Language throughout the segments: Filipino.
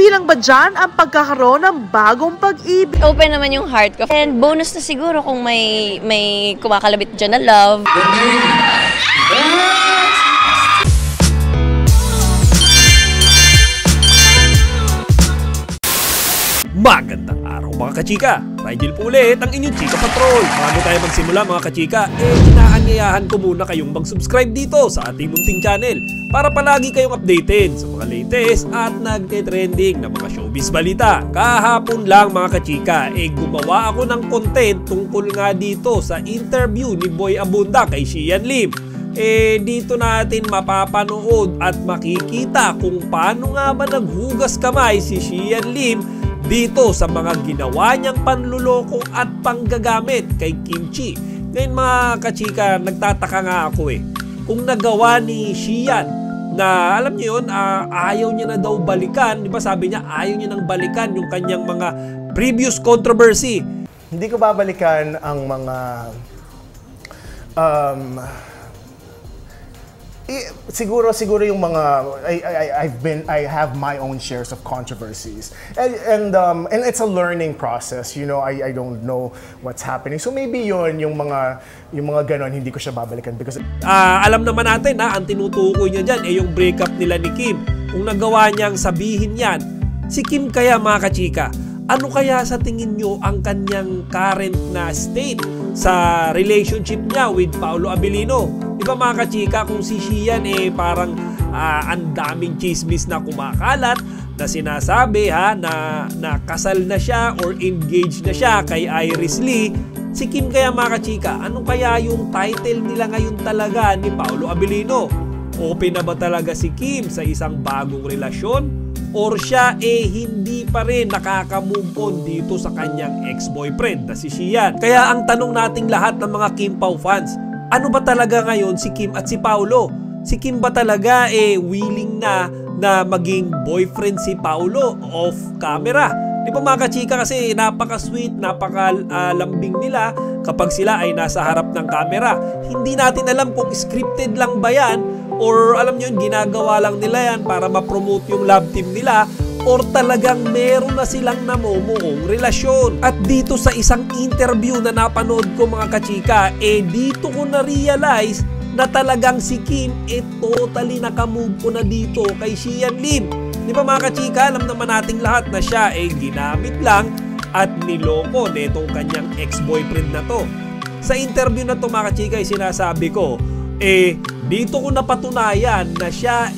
Kabilang ba dyan ang pagkakaroon ng bagong pag-ibig? Open naman yung heart ko. And bonus na siguro kung may kumakalabit dyan na love. Magandang araw mga kachika! Rigel po ulit ang inyong Chika Patrol. Bago tayo magsimula mga kachika, inaanyayahan ko muna kayong mag-subscribe dito sa ating munting channel para palagi kayong updated sa mga latest at nagte-trending na mga showbiz balita. Kahapon lang mga kachika, gumawa ako ng content tungkol nga dito sa interview ni Boy Abunda kay Sian Lim. Dito natin mapapanood at makikita kung paano nga ba naghugas kamay si Sian Lim dito sa mga ginawa niyang panluloko at panggagamit kay Kim Chi. Ngayon mga kachika, nagtataka nga ako kung nagawa ni Sian na alam niyo yun, ayaw niya na daw balikan. Di ba sabi niya ayaw niya nang balikan yung kanyang mga previous controversy. Hindi ko babalikan ang mga siguro yung mga I have my own shares of controversies and it's a learning process, you know. I don't know what's happening, so maybe yun yung mga ganon, hindi ko siya babalikan because alam naman natin na ang tinutukoy niya dyan yung breakup nila ni Kim. Kung nagawa niyang sabihin yan si Kim, kaya mga kachika, ano kaya sa tingin nyo ang kanyang current na state sa relationship niya with Paolo Abilino? Di ba mga kachika, kung si Sian parang ang daming chismis na kumakalat na sinasabi na kasal na siya or engaged na siya kay Iris Lee. Si Kim kaya mga kachika, ano kaya yung title nila ngayon talaga ni Paolo Abilino? Open na ba talaga si Kim sa isang bagong relasyon? Or siya hindi pa rin nakaka-move on dito sa kanyang ex-boyfriend na si Sian? Kaya ang tanong nating lahat ng mga Kim Pao fans, ano ba talaga ngayon si Kim at si Paolo? Si Kim ba talaga willing na maging boyfriend si Paolo off camera? Di ba mga kachika, kasi napaka-sweet, napaka-lambing nila kapag sila ay nasa harap ng camera. Hindi natin alam kung scripted lang ba yan or alam nyo yun, ginagawa lang nila yan para ma-promote yung love team nila, or talagang meron na silang namumuong relasyon. At dito sa isang interview na napanood ko mga kachika, dito ko na-realize na talagang si Kim totally nakamove ko na dito kay Sian Lim. Di ba mga kachika, alam naman nating lahat na siya ginamit lang at niloko netong kanyang ex-boyfriend na to. Sa interview na to mga kachika, sinasabi ko, dito ko napatunayan na siya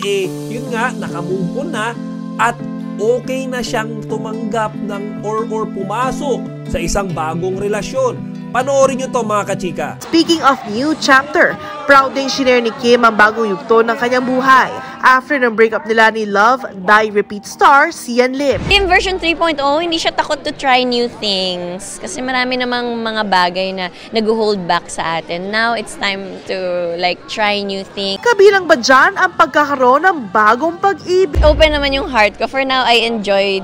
yun nga, nakamove on na at okay na siyang tumanggap ng or pumasok sa isang bagong relasyon. Panoorin nyo to mga kachika. Speaking of new chapter, proud din shinare ni Kim ang bagong yugto ng kanyang buhay after ng breakup nila ni Love, Die, Repeat star Sian Lim. Kim version 3.0, hindi siya takot to try new things. Kasi marami namang mga bagay na nag-hold back sa atin. Now, it's time to try new things. Kabilang ba dyan ang pagkakaroon ng bagong pag-ibig? Open naman yung heart ko. For now, I enjoy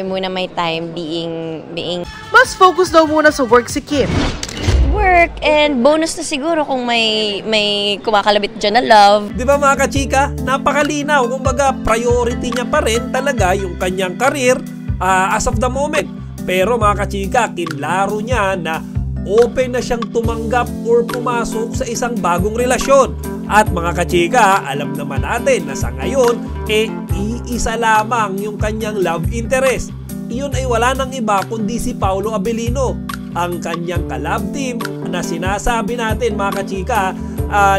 muna my time being Mas focus daw muna sa work si Kim. Work, and bonus na siguro kung may kumakalabit dyan na love. Di ba mga kachika, napakalinaw. Kumbaga, priority niya pa rin talaga yung kanyang career as of the moment. Pero mga kachika, kinlaro niya na open na siyang tumanggap or pumasok sa isang bagong relasyon. At mga kachika, alam naman natin na sa ngayon, iisa lamang yung kanyang love interest. Iyon ay wala nang iba kundi si Paolo Abilino, ang kanyang ka-love team na sinasabi natin mga kachika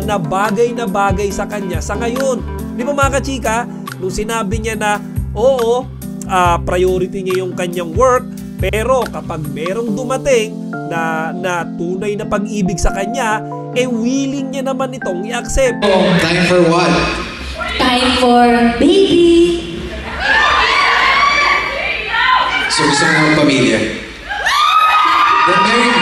na bagay sa kanya sa ngayon. Di ba mga kachika, nung sinabi niya na oo, priority niya yung kanyang work, pero kapag merong dumating na tunay na pag-ibig sa kanya, willing niya naman itong i-accept. Time for what? Time for baby! So gusto mo ng pamilya? Then marry me.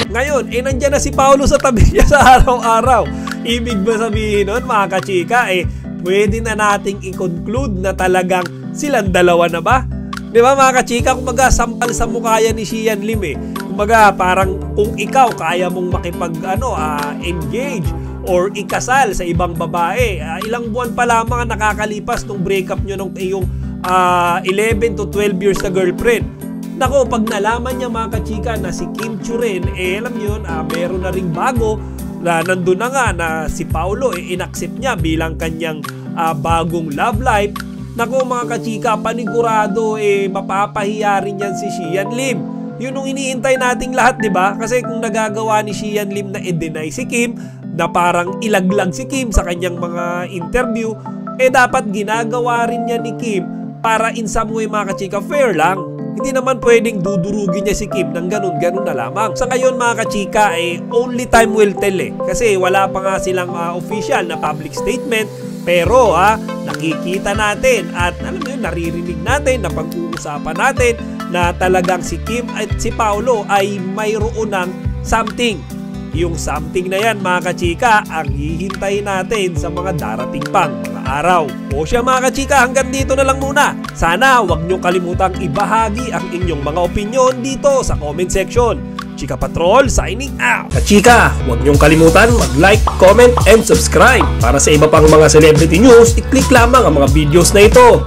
Ngayon, nandyan na si Paolo sa tabi niya sa araw-araw. Ibig ba sabihin nun mga kachika, pwede na nating i-conclude na talagang silang dalawa na ba? Di ba mga kachika, kumbaga sampal sa mukha yan ni Sian Lim Kumbaga parang kung ikaw kaya mong makipag engage or ikasal sa ibang babae. Ilang buwan pa lamang ang nakakalipas nung breakup nyo nung iyong 11 to 12 years na girlfriend. Nako, pag nalaman niya mga kachika na si Kim Chiu rin, alam nyo yun, meron na ring bago na nandun na nga na si Paolo, inaccept niya bilang kanyang bagong love life. Nako mga kachika, panigurado, mapapahiya rin yan si Xian Lim. Yun yung iniintay nating lahat, di ba? Kasi kung nagagawa ni Xian Lim na i-deny si Kim, na parang ilaglag si Kim sa kanyang mga interview, dapat ginagawa rin niya ni Kim para in some way mga kachika, fair lang. Hindi naman pwedeng dudurugin niya si Kim ng ganun-ganun na lamang. Sa ngayon mga kachika, only time will tell Kasi wala pa nga silang official na public statement. Pero nakikita natin at alam mo yun, naririnig natin, napag-uusapan natin na talagang si Kim at si Paolo ay mayroon ng something. Yung something na yan mga kachika ang hihintayin natin sa mga darating pang mga araw. O siya mga kachika, hanggang dito na lang muna. Sana huwag nyo kalimutang ibahagi ang inyong mga opinion dito sa comment section. Chika Patrol signing out. Kachika, huwag niyong kalimutan mag-like, comment, and subscribe. Para sa iba pang mga celebrity news, i-click lamang ang mga videos na ito.